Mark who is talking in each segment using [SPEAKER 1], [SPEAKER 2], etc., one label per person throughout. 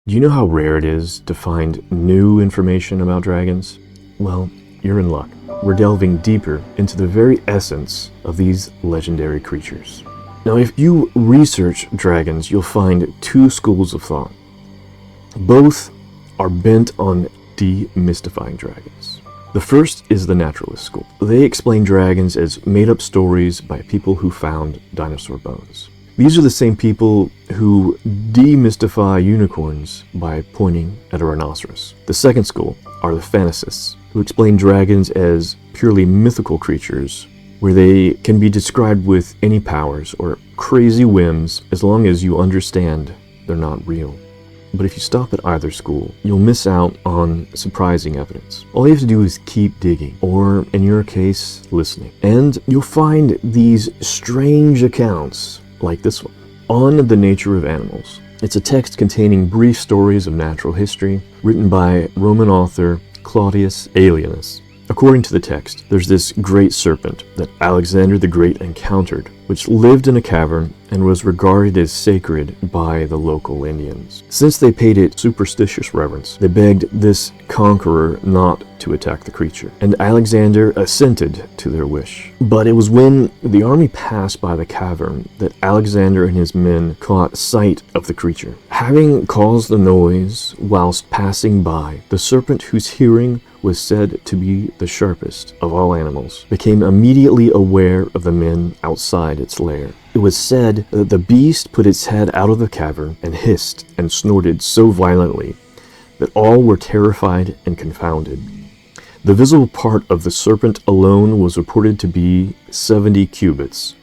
[SPEAKER 1] Do you know how rare it is to find new information about dragons? Well, you're in luck. We're delving deeper into the very essence of these legendary creatures. Now, if you research dragons, you'll find two schools of thought. Both are bent on demystifying dragons. The first is the naturalist school. They explain dragons as made-up stories by people who found dinosaur bones. These are the same people who demystify unicorns by pointing at a rhinoceros. The second school are the fantasists, who explain dragons as purely mythical creatures, where they can be described with any powers or crazy whims as long as you understand they're not real. But if you stop at either school, you'll miss out on surprising evidence. All you have to do is keep digging, or in your case, listening. And you'll find these strange accounts like this one, On the Nature of Animals. It's a text containing brief stories of natural history, written by Roman author Claudius Aelianus. According to the text, there's this great serpent that Alexander the Great encountered, which lived in a cavern and was regarded as sacred by the local Indians. Since they paid it superstitious reverence, they begged this conqueror not to attack the creature, and Alexander assented to their wish. But it was when the army passed by the cavern that Alexander and his men caught sight of the creature. Having caused the noise whilst passing by, the serpent, whose hearing was said to be the sharpest of all animals, became immediately aware of the men outside its lair. It was said that the beast put its head out of the cavern and hissed and snorted so violently that all were terrified and confounded. The visible part of the serpent alone was reported to be 70 cubits,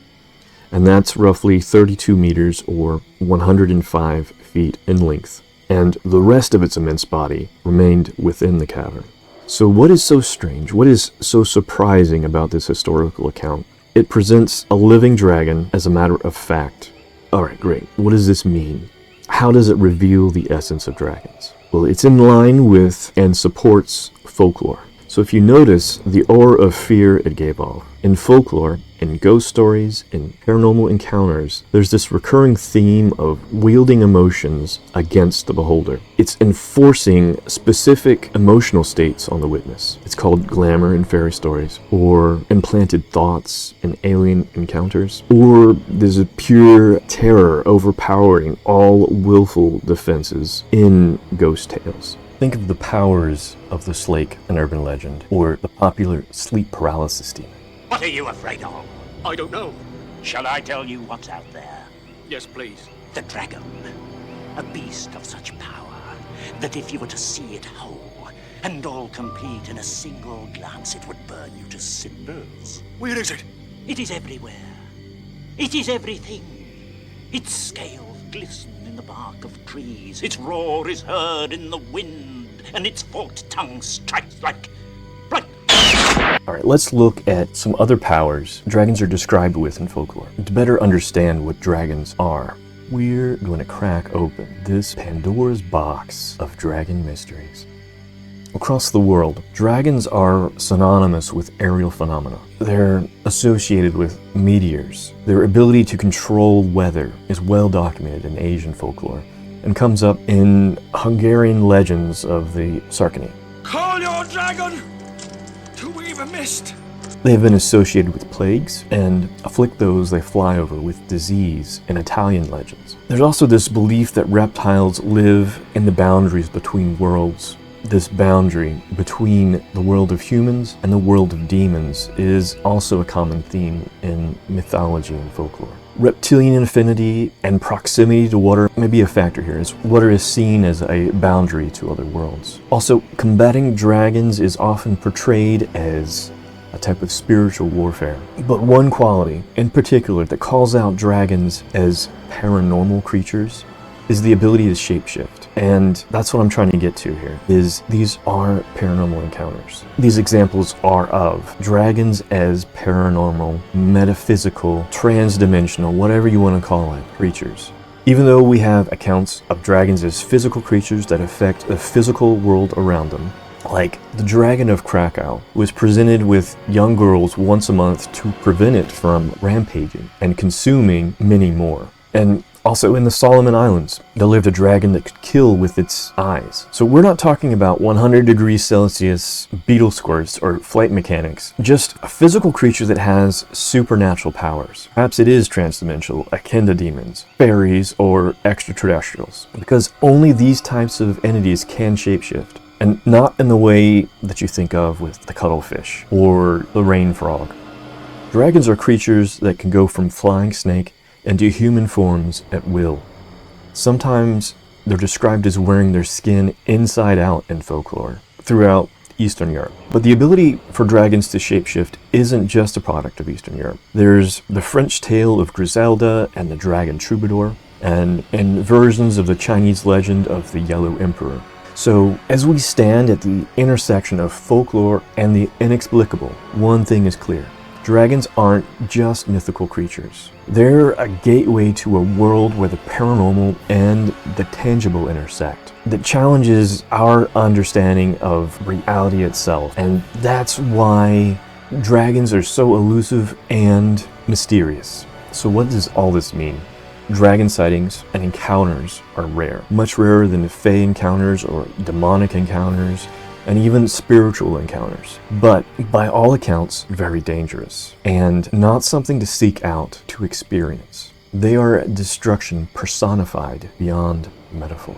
[SPEAKER 1] and that's roughly 32 meters or 105 feet in length, and the rest of its immense body remained within the cavern. So what is so strange, what is so surprising about this historical account? It presents a living dragon as a matter of fact. Alright, great. What does this mean? How does it reveal the essence of dragons? Well, it's in line with and supports folklore. So if you notice the aura of fear it gave off, in folklore, in ghost stories, in paranormal encounters, there's this recurring theme of wielding emotions against the beholder. It's enforcing specific emotional states on the witness. It's called glamour in fairy stories, or implanted thoughts in alien encounters, or there's a pure terror overpowering all willful defenses in ghost tales. Think of the powers of the Slake, an urban legend, or the popular sleep paralysis demon.
[SPEAKER 2] What are you afraid of?
[SPEAKER 3] I don't know.
[SPEAKER 2] Shall I tell you what's out there?
[SPEAKER 3] Yes, please.
[SPEAKER 2] The dragon. A beast of such power that if you were to see it whole and all complete in a single glance, it would burn you to cinders.
[SPEAKER 3] Where is it?
[SPEAKER 2] It is everywhere. It is everything. Its scales glisten in the bark of trees. Its roar is heard in the wind, and its forked tongue strikes like...
[SPEAKER 1] Alright, let's look at some other powers dragons are described with in folklore. To better understand what dragons are, we're going to crack open this Pandora's box of dragon mysteries. Across the world, dragons are synonymous with aerial phenomena. They're associated with meteors. Their ability to control weather is well documented in Asian folklore and comes up in Hungarian legends of the Sarkany.
[SPEAKER 3] Call your dragon to weave a mist.
[SPEAKER 1] They have been associated with plagues and afflict those they fly over with disease in Italian legends. There's also this belief that reptiles live in the boundaries between worlds. This boundary between the world of humans and the world of demons is also a common theme in mythology and folklore. Reptilian affinity and proximity to water may be a factor here, as water is seen as a boundary to other worlds. Also, combating dragons is often portrayed as a type of spiritual warfare. But one quality in particular that calls out dragons as paranormal creatures is the ability to shapeshift. And that's what I'm trying to get to here, is these are paranormal encounters. These examples are of dragons as paranormal, metaphysical, transdimensional, whatever you want to call it, creatures. Even though we have accounts of dragons as physical creatures that affect the physical world around them, like the Dragon of Krakow was presented with young girls once a month to prevent it from rampaging and consuming many more. And Also in the Solomon Islands, there lived a dragon that could kill with its eyes. So we're not talking about 100 degrees Celsius beetle squirts or flight mechanics, just a physical creature that has supernatural powers. Perhaps it is transdimensional, akin to demons, fairies, or extraterrestrials, because only these types of entities can shapeshift, and not in the way that you think of with the cuttlefish or the rain frog. Dragons are creatures that can go from flying snake into human forms at will. Sometimes they're described as wearing their skin inside out in folklore throughout Eastern Europe. But the ability for dragons to shapeshift isn't just a product of Eastern Europe. There's the French tale of Griselda and the dragon troubadour, and versions of the Chinese legend of the Yellow Emperor. So, as we stand at the intersection of folklore and the inexplicable, one thing is clear. Dragons aren't just mythical creatures. They're a gateway to a world where the paranormal and the tangible intersect, that challenges our understanding of reality itself. And that's why dragons are so elusive and mysterious. So what does all this mean? Dragon sightings and encounters are rare, much rarer than fae encounters or demonic encounters, and even spiritual encounters, but by all accounts, very dangerous, and not something to seek out to experience. They are destruction personified beyond metaphor.